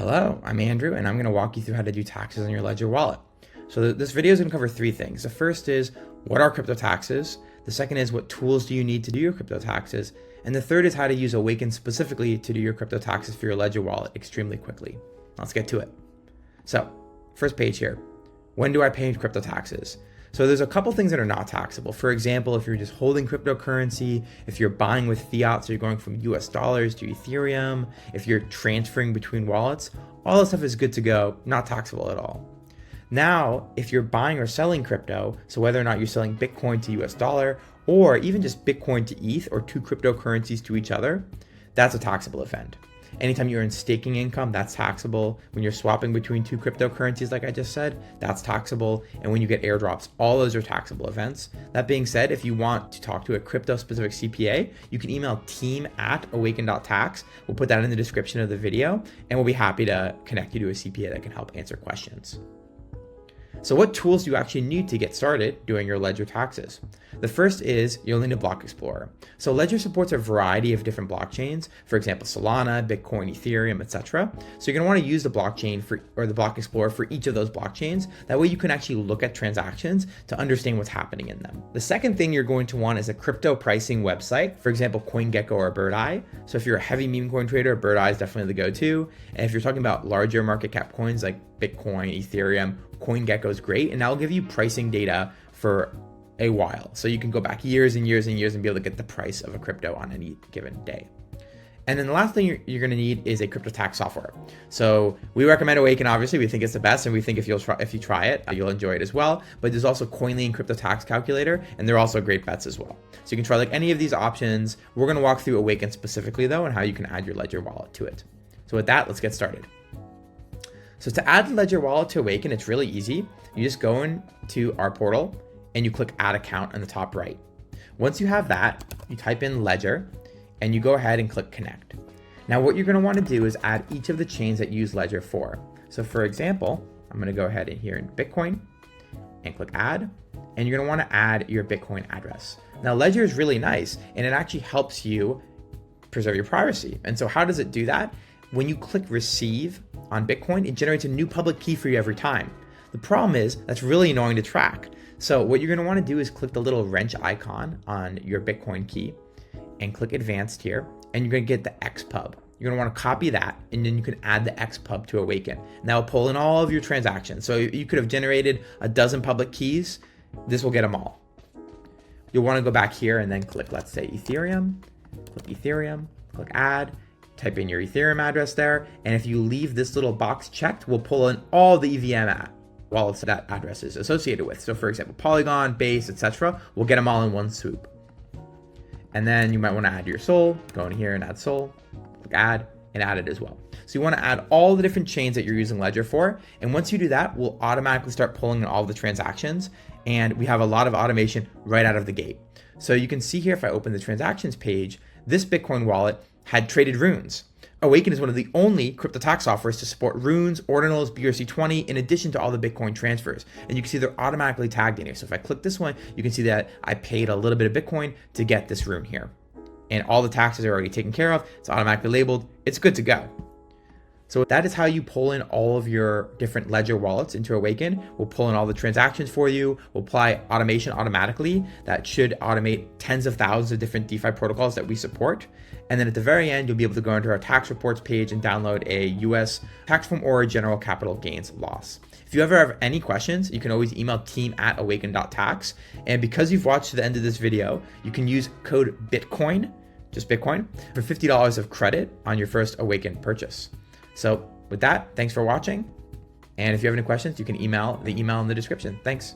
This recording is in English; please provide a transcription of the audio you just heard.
Hello, I'm Andrew, and I'm going to walk you through how to do taxes on your Ledger wallet. So this video is going to cover three things. The first is, what are crypto taxes? The second is, what tools do you need to do your crypto taxes? And the third is how to use Awaken specifically to do your crypto taxes for your Ledger wallet extremely quickly. Let's get to it. So, first page here. When do I pay crypto taxes? So there's a couple things that are not taxable. For example, if you're just holding cryptocurrency, if you're buying with fiat, so you're going from US dollars to Ethereum, if you're transferring between wallets, all this stuff is good to go, not taxable at all. Now, if you're buying or selling crypto, so whether or not you're selling Bitcoin to US dollar, or even just Bitcoin to ETH or two cryptocurrencies to each other, that's a taxable event. Anytime you earn staking income, that's taxable. When you're swapping between two cryptocurrencies, like I just said, that's taxable. And when you get airdrops, all those are taxable events. That being said, if you want to talk to a crypto-specific CPA, you can email team@awaken.tax. We'll put that in the description of the video, and we'll be happy to connect you to a CPA that can help answer questions. So what tools do you actually need to get started doing your Ledger taxes? The first is you'll need a block explorer. So Ledger supports a variety of different blockchains, for example, Solana, Bitcoin, Ethereum, etc. So you're going to want to use the blockchain or the block explorer for each of those blockchains. That way you can actually look at transactions to understand what's happening in them. The second thing you're going to want is a crypto pricing website, for example, CoinGecko or Birdeye. So if you're a heavy meme coin trader, Birdeye is definitely the go-to. And if you're talking about larger market cap coins like Bitcoin, Ethereum, CoinGecko is great, and that'll give you pricing data for a while. So you can go back years and years and years and be able to get the price of a crypto on any given day. And then the last thing you're going to need is a crypto tax software. So we recommend Awaken, obviously. We think it's the best, and we think if you try it, you'll enjoy it as well. But there's also Coinly and Crypto Tax Calculator, and they're also great bets as well. So you can try like any of these options. We're going to walk through Awaken specifically though, and how you can add your Ledger wallet to it. So with that, let's get started. So to add Ledger wallet to Awaken, it's really easy. You just go into our portal and you click add account on the top right. Once you have that, you type in Ledger and you go ahead and click connect. Now what you're going to want to do is add each of the chains that you use Ledger for. So for example, I'm going to go ahead and here in Bitcoin and click add, and you're going to want to add your Bitcoin address. Now Ledger is really nice and it actually helps you preserve your privacy. And so how does it do that? When you click receive on Bitcoin, it generates a new public key for you every time. The problem is that's really annoying to track. So what you're going to want to do is click the little wrench icon on your Bitcoin key and click advanced here, and you're going to get the XPub. You're going to want to copy that, and then you can add the XPub to Awaken. And that will pull in all of your transactions. So you could have generated a dozen public keys. This will get them all. You'll want to go back here and then click, let's say Ethereum, click add, type in your Ethereum address there. And if you leave this little box checked, we'll pull in all the EVM wallets that address is associated with. So for example, Polygon, Base, etc. We'll get them all in one swoop. And then you might want to add your Sol. Go in here and add Sol, click add, and add it as well. So you want to add all the different chains that you're using Ledger for. And once you do that, we'll automatically start pulling in all the transactions. And we have a lot of automation right out of the gate. So you can see here, if I open the transactions page, this Bitcoin wallet had traded runes. Awaken is one of the only crypto tax softwares to support runes, ordinals, BRC20, in addition to all the Bitcoin transfers. And you can see they're automatically tagged in here. So if I click this one, you can see that I paid a little bit of Bitcoin to get this rune here. And all the taxes are already taken care of. It's automatically labeled. It's good to go. So that is how you pull in all of your different Ledger wallets into Awaken. We'll pull in all the transactions for you. We'll apply automation automatically that should automate tens of thousands of different DeFi protocols that we support. And then at the very end, you'll be able to go into our tax reports page and download a US tax form or a general capital gains loss. If you ever have any questions, you can always email team@awaken.tax. And because you've watched to the end of this video, you can use code BITCOIN, just Bitcoin, for $50 of credit on your first Awaken purchase. So with that, thanks for watching. And if you have any questions, you can email the email in the description. Thanks.